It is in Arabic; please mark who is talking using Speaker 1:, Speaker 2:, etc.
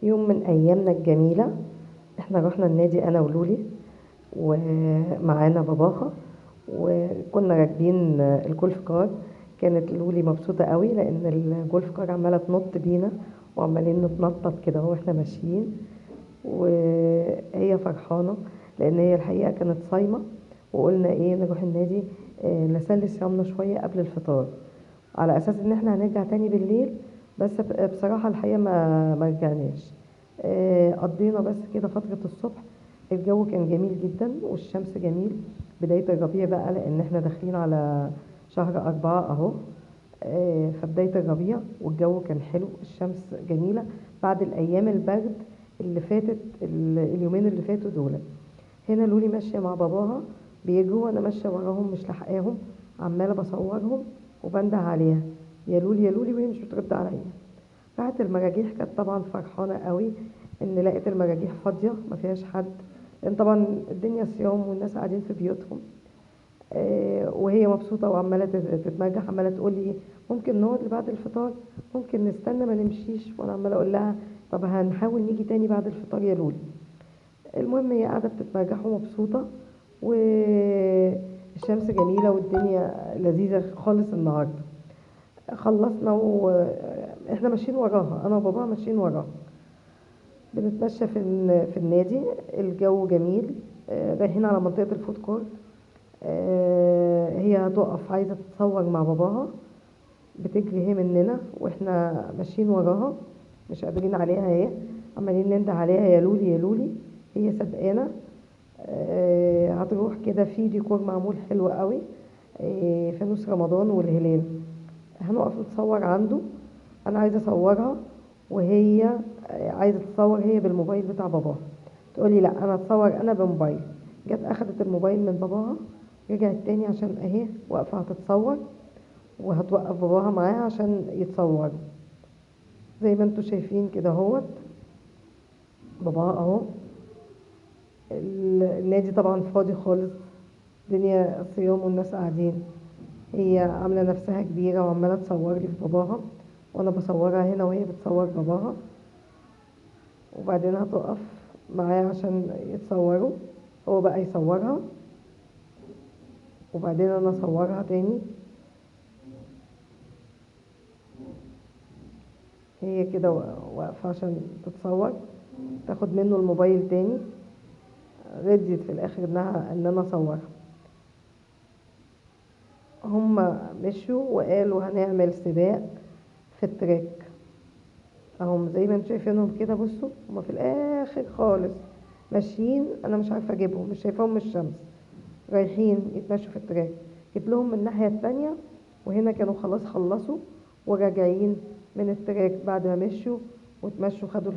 Speaker 1: يوم من أيامنا الجميلة، احنا رحنا النادي أنا ولولي ومعانا باباها، وكنا راكبين الجولف كار. كانت لولي مبسوطة قوي لأن الجولف كار عمالة تنط بينا وعمالين نتنطط كده واحنا ماشيين، وهي فرحانة لأن هي الحقيقة كانت صايمة. وقلنا ايه نروح النادي، نسلي صيامنا شوية قبل الفطار على اساس ان احنا هنرجع تاني بالليل. بس بصراحة الحقيقة ما رجعناش. قضينا بس كده فترة الصبح. الجو كان جميل جدا والشمس جميل، بداية الربيع بقى لان احنا داخلين على شهر 4 اهو. فبداية الربيع والجو كان حلو، الشمس جميلة بعد الايام البرد اللي فاتت، اليومين اللي فاتوا دول. هنا لولي ماشية مع باباها بيجروا وانا ماشية وراهم مش لاحقاهم، عمالة بصورهم وبنده عليها يا لولي يا لولي، وهي مش بترد عليا. راحت المراجيح، كانت طبعا فرحانة قوي ان لقيت المراجيح فاضية ما فيهاش حد، لان طبعا الدنيا صيام والناس قاعدين في بيوتهم. وهي مبسوطة وعمالة تتمرجح، عمالة تقول لي ممكن نقعد لبعد الفطار، ممكن نستنى ما نمشيش، وانا عمالة اقول لها طب هنحاول نيجي تاني بعد الفطار يا لولي. المهم هي قاعدة بتتمرجح ومبسوطة، والشمس جميلة والدنيا لذيذة خالص النهاردة. خلصنا واحنا ماشيين وراها، انا وبابا ماشيين وراها بنتمشى في النادي. الجو جميل. رايحين على منطقة الفود كورت. هي هتقف عايزة تتصور مع باباها، بتجري هي مننا واحنا ماشيين وراها مش قادرين عليها، اهي عمالين ننده عليها يا لولي يا لولي، هي سبقانا. هتروح كده في ديكور معمول حلو قوي، فانوس رمضان والهلال. هنقف نتصور عنده، انا عايزه اصورها وهي عايزه تتصور هي بالموبايل بتاع باباها. تقولي لا انا اتصور انا بموبايل. جت اخدت الموبايل من باباها، رجعت تاني عشان اهي واقفه هتتصور، وهتوقف باباها معاها عشان يتصوروا. زي ما انتوا شايفين كده اهوت باباها اهو. النادي طبعا فاضي خالص، الدنيا صيام والناس قاعدين. هي عامله نفسها كبيره وعماله تصور لي في باباها، وانا بصورها هنا وهي بتصور باباها. وبعدين هتقف معاه عشان يتصوروا، هو بقى يصورها وبعدين انا اصورها تاني. هي كده واقفه عشان تتصور، تاخد منه الموبايل تاني. رضيت في الاخر ان انا اصورها. هما مشوا وقالوا هنعمل سباق في التراك اهم زي ما انتوا شايفينهم كده. بصوا هما في الاخر خالص ماشيين، انا مش عارفه اجيبهم، مش شايفاهم من الشمس، رايحين يتمشوا في التراك. جيت لهم من الناحيه التانية وهنا كانوا خلاص خلصوا وراجعين من التراك بعد ما مشوا وتمشوا خدوا